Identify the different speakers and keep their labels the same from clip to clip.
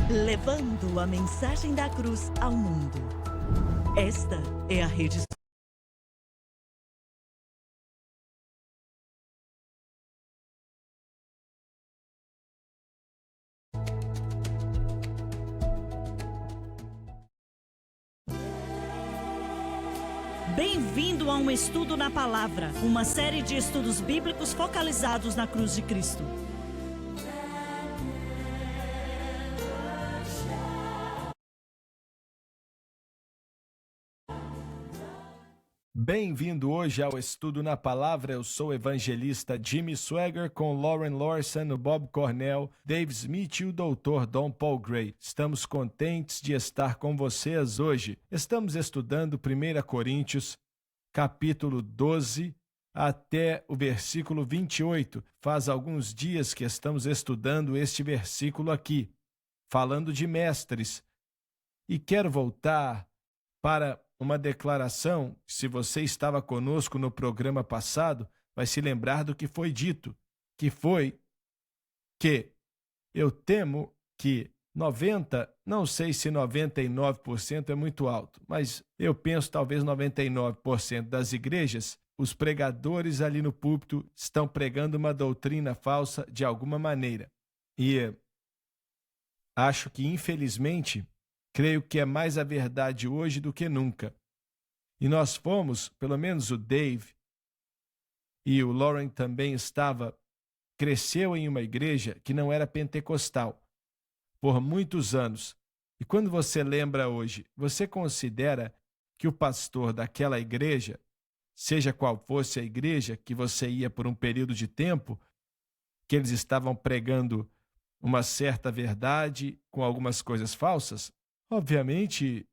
Speaker 1: levando a mensagem da cruz ao mundo. Esta é a rede. Bem-vindo a um estudo na palavra, uma série de estudos bíblicos focalizados na cruz de Cristo.
Speaker 2: Bem-vindo hoje ao Estudo na Palavra. Eu sou o evangelista Jimmy Swagger com Lauren Lawson, o Bob Cornell, Dave Smith e o Dr. Don Paul Gray. Estamos contentes de estar com vocês hoje. Estamos estudando 1 Coríntios, capítulo 12, até o versículo 28. Faz alguns dias que estamos estudando este versículo aqui, falando de mestres. E quero voltar para uma declaração. Se você estava conosco no programa passado, vai se lembrar do que foi dito, que foi que eu temo que 90, não sei se 99% é muito alto, mas eu penso talvez 99% das igrejas, os pregadores ali no púlpito estão pregando uma doutrina falsa de alguma maneira. E acho que, infelizmente, creio que é mais a verdade hoje do que nunca. E nós fomos, pelo menos o Dave e o Lauren também cresceu em uma igreja que não era pentecostal por muitos anos. E quando você lembra hoje, você considera que o pastor daquela igreja, seja qual fosse a igreja que você ia por um período de tempo, que eles estavam pregando uma certa verdade com algumas coisas falsas? Obviamente,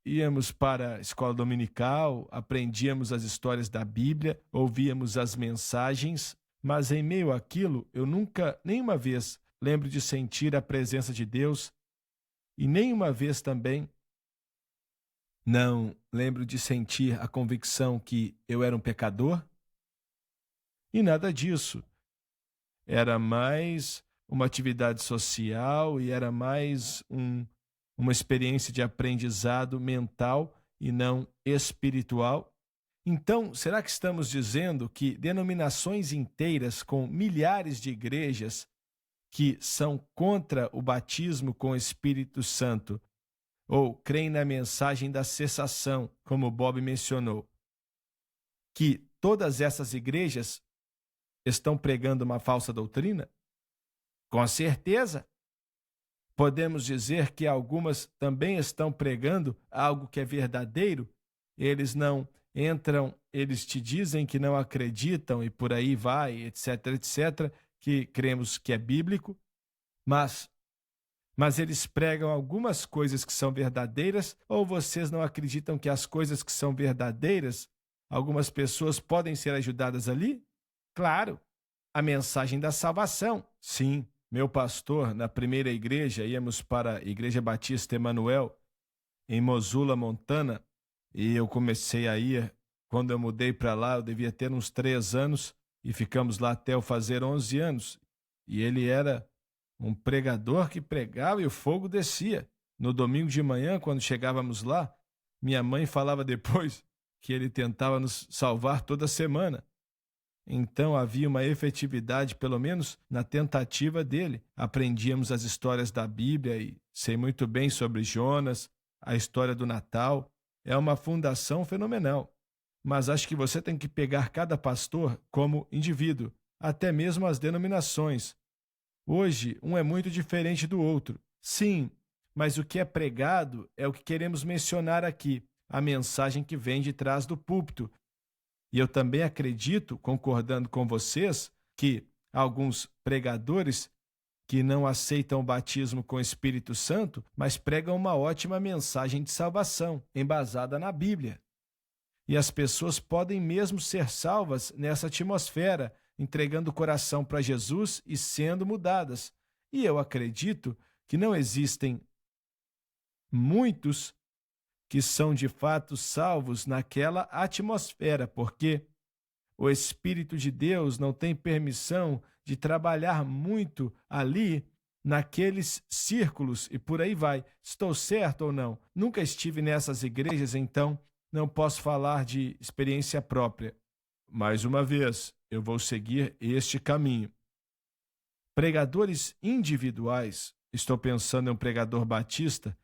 Speaker 2: íamos para a escola dominical, aprendíamos as histórias da Bíblia, ouvíamos as mensagens, mas em meio àquilo, eu nunca, nenhuma vez, lembro de sentir a presença de Deus e nenhuma vez também não lembro de sentir a convicção que eu era um pecador. E nada disso. Era mais uma atividade social e era mais uma experiência de aprendizado mental e não espiritual. Então, será que estamos dizendo que denominações inteiras com milhares de igrejas que são contra o batismo com o Espírito Santo ou creem na mensagem da cessação, como o Bob mencionou, que todas essas igrejas estão pregando uma falsa doutrina? Com certeza. Podemos dizer que algumas também estão pregando algo que é verdadeiro. Eles não entram, eles te dizem que não acreditam e por aí vai, etc, etc, que cremos que é bíblico, mas eles pregam algumas coisas que são verdadeiras, ou vocês não acreditam que as coisas que são verdadeiras, algumas pessoas podem ser ajudadas ali? Claro, a mensagem da salvação, sim. Meu pastor, na primeira igreja, íamos para a Igreja Batista Emanuel, em Missoula, Montana, e eu comecei a ir. Quando eu mudei para lá, eu devia ter uns 3 anos, e ficamos lá até eu fazer 11 anos. E ele era um pregador que pregava e o fogo descia. No domingo de manhã, quando chegávamos lá, minha mãe falava depois que ele tentava nos salvar toda semana. Então havia uma efetividade, pelo menos na tentativa dele. Aprendíamos as histórias da Bíblia e sei muito bem sobre Jonas, a história do Natal. É uma fundação fenomenal. Mas acho que você tem que pegar cada pastor como indivíduo, até mesmo as denominações. Hoje, um é muito diferente do outro. Sim, mas o que é pregado é o que queremos mencionar aqui, a mensagem que vem de trás do púlpito. E eu também acredito, concordando com vocês, que alguns pregadores que não aceitam o batismo com o Espírito Santo, mas pregam uma ótima mensagem de salvação, embasada na Bíblia. E as pessoas podem mesmo ser salvas nessa atmosfera, entregando o coração para Jesus e sendo mudadas. E eu acredito que não existem muitos que são de fato salvos naquela atmosfera, porque o Espírito de Deus não tem permissão de trabalhar muito ali naqueles círculos e por aí vai. Estou certo ou não? Nunca estive nessas igrejas, então não posso falar de experiência própria. Mais uma vez, eu vou seguir este caminho. Pregadores individuais, estou pensando em um pregador batista,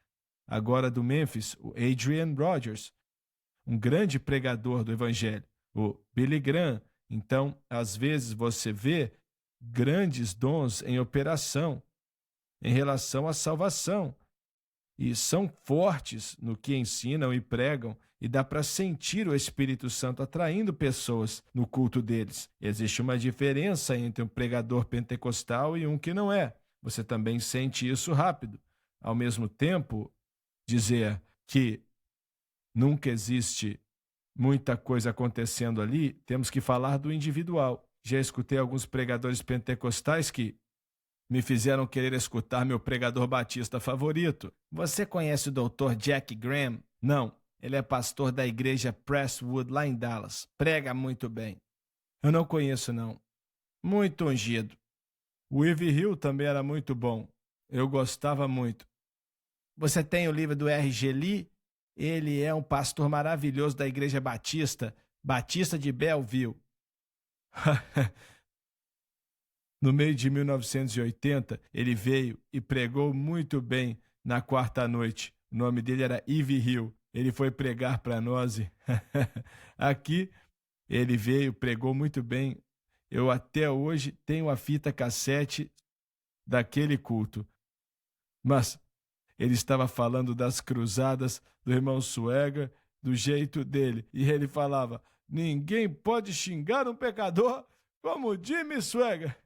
Speaker 2: agora do Memphis, o Adrian Rogers, um grande pregador do evangelho, o Billy Graham. Então, às vezes você vê grandes dons em operação em relação à salvação e são fortes no que ensinam e pregam e dá para sentir o Espírito Santo atraindo pessoas no culto deles. Existe uma diferença entre um pregador pentecostal e um que não é. Você também sente isso rápido. Ao mesmo tempo, dizer que nunca existe muita coisa acontecendo ali, temos que falar do individual. Já escutei alguns pregadores pentecostais que me fizeram querer escutar meu pregador batista favorito. Você conhece o Dr. Jack Graham? Não, ele é pastor da igreja Presswood lá em Dallas. Prega muito bem. Eu não conheço, não. Muito ungido. O Ivy Hill também era muito bom. Eu gostava muito. Você tem o livro do R.G. Lee? Ele é um pastor maravilhoso da igreja batista, Batista de Belleville. No meio de 1980, ele veio e pregou muito bem na quarta noite. O nome dele era Ivy Hill. Ele foi pregar para nós. Aqui, ele veio, pregou muito bem. Eu até hoje tenho a fita cassete daquele culto. Mas ele estava falando das cruzadas do irmão Swagger, do jeito dele. E ele falava, ninguém pode xingar um pecador como Jimmy Swagger.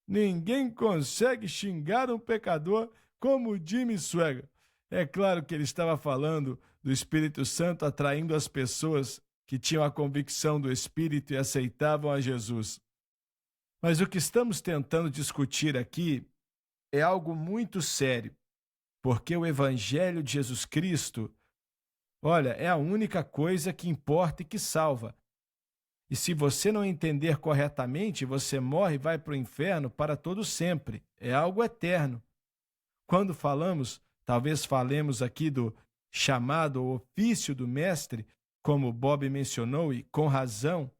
Speaker 2: Ninguém consegue xingar um pecador como Jimmy Swagger. É claro que ele estava falando do Espírito Santo atraindo as pessoas que tinham a convicção do Espírito e aceitavam a Jesus. Mas o que estamos tentando discutir aqui é algo muito sério, porque o Evangelho de Jesus Cristo, olha, é a única coisa que importa e que salva. E se você não entender corretamente, você morre e vai para o inferno para todo sempre. É algo eterno. Quando falamos, talvez falemos aqui do chamado ou ofício do mestre, como Bob mencionou e com razão.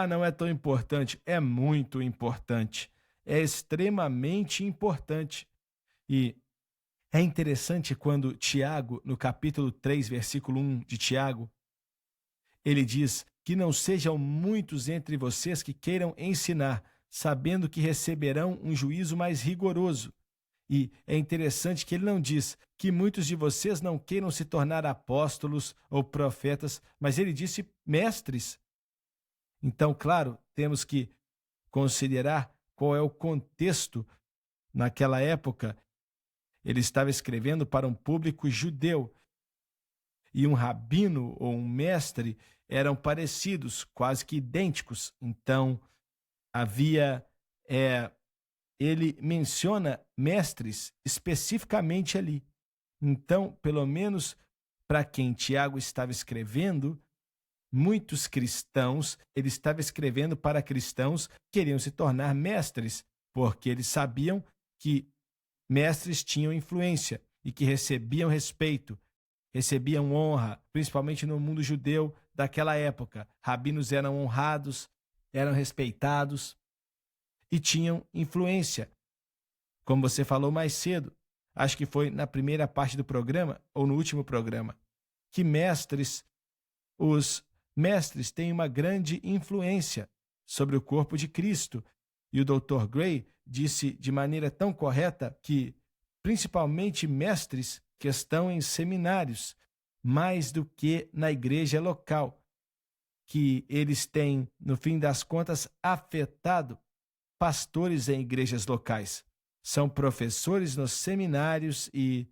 Speaker 2: Não é tão importante. É muito importante. É extremamente importante. E é interessante quando Tiago, no capítulo 3, versículo 1 de Tiago, ele diz que não sejam muitos entre vocês que queiram ensinar, sabendo que receberão um juízo mais rigoroso. E é interessante que ele não diz que muitos de vocês não queiram se tornar apóstolos ou profetas, mas ele disse mestres. Então, claro, temos que considerar qual é o contexto naquela época. Ele estava escrevendo para um público judeu. E um rabino ou um mestre eram parecidos, quase que idênticos. Então, ele menciona mestres especificamente ali. Então, pelo menos para quem Tiago estava escrevendo, muitos cristãos, ele estava escrevendo para cristãos que queriam se tornar mestres, porque eles sabiam que mestres tinham influência e que recebiam respeito, recebiam honra, principalmente no mundo judeu daquela época. Rabinos eram honrados, eram respeitados e tinham influência. Como você falou mais cedo, acho que foi na primeira parte do programa ou no último programa, que os mestres têm uma grande influência sobre o corpo de Cristo. E o Dr. Gray disse de maneira tão correta que, principalmente mestres que estão em seminários, mais do que na igreja local, que eles têm, no fim das contas, afetado pastores em igrejas locais. São professores nos seminários e,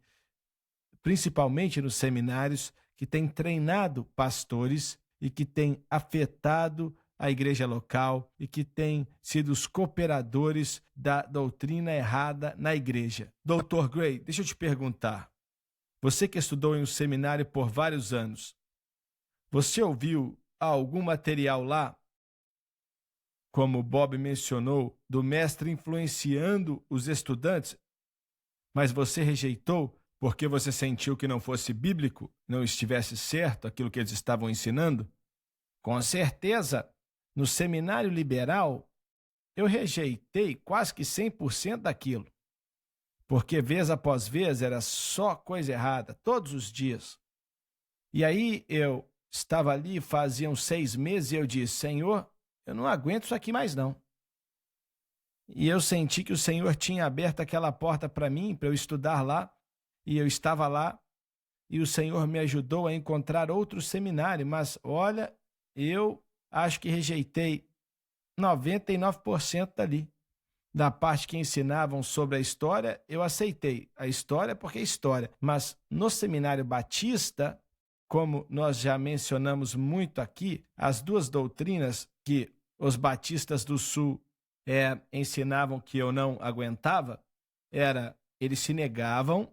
Speaker 2: principalmente nos seminários, que têm treinado pastores e que têm afetado a igreja local e que têm sido os cooperadores da doutrina errada na igreja. Dr. Gray, deixa eu te perguntar. Você que estudou em um seminário por vários anos, você ouviu algum material lá como o Bob mencionou, do mestre influenciando os estudantes, mas você rejeitou porque você sentiu que não fosse bíblico, não estivesse certo aquilo que eles estavam ensinando? Com certeza, no seminário liberal, eu rejeitei quase que 100% daquilo, porque vez após vez era só coisa errada, todos os dias. E aí eu estava ali, faziam 6 meses, e eu disse: Senhor, eu não aguento isso aqui mais não. E eu senti que o Senhor tinha aberto aquela porta para mim, para eu estudar lá, e eu estava lá, e o Senhor me ajudou a encontrar outro seminário, mas olha, eu acho que rejeitei 99% dali. Da parte que ensinavam sobre a história, eu aceitei a história porque é história, mas no seminário batista, como nós já mencionamos muito aqui, as duas doutrinas que os batistas do Sul ensinavam que eu não aguentava, eles se negavam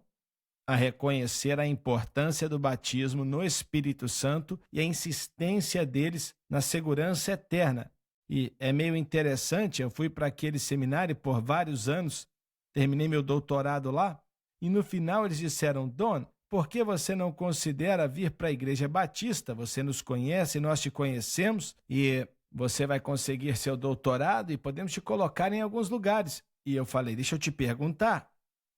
Speaker 2: a reconhecer a importância do batismo no Espírito Santo e a insistência deles na segurança eterna. E é meio interessante, eu fui para aquele seminário por vários anos, terminei meu doutorado lá, e no final eles disseram: Don, por que você não considera vir para a Igreja Batista? Você nos conhece, nós te conhecemos, e você vai conseguir seu doutorado e podemos te colocar em alguns lugares. E eu falei: deixa eu te perguntar,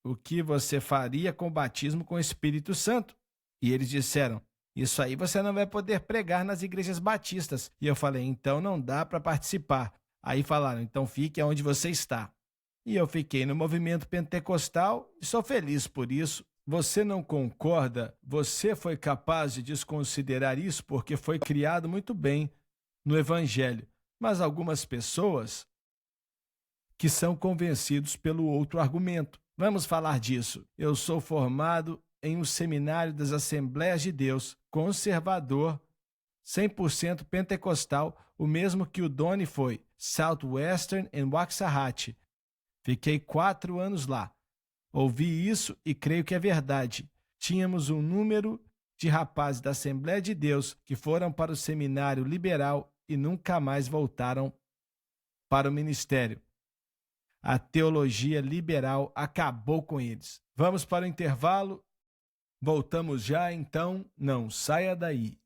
Speaker 2: o que você faria com o batismo com o Espírito Santo? E eles disseram: isso aí você não vai poder pregar nas igrejas batistas. E eu falei: então não dá para participar. Aí falaram: então fique onde você está. E eu fiquei no movimento pentecostal e sou feliz por isso. Você não concorda? Você foi capaz de desconsiderar isso porque foi criado muito bem no Evangelho. Mas algumas pessoas que são convencidos pelo outro argumento. Vamos falar disso. Eu sou formado em um seminário das Assembleias de Deus, conservador, 100% pentecostal, o mesmo que o Doni foi, Southwestern em Waxahachie. Fiquei 4 anos lá. Ouvi isso e creio que é verdade. Tínhamos um número de rapazes da Assembleia de Deus que foram para o seminário liberal e nunca mais voltaram para o ministério. A teologia liberal acabou com eles. Vamos para o intervalo. Voltamos já, então não saia daí.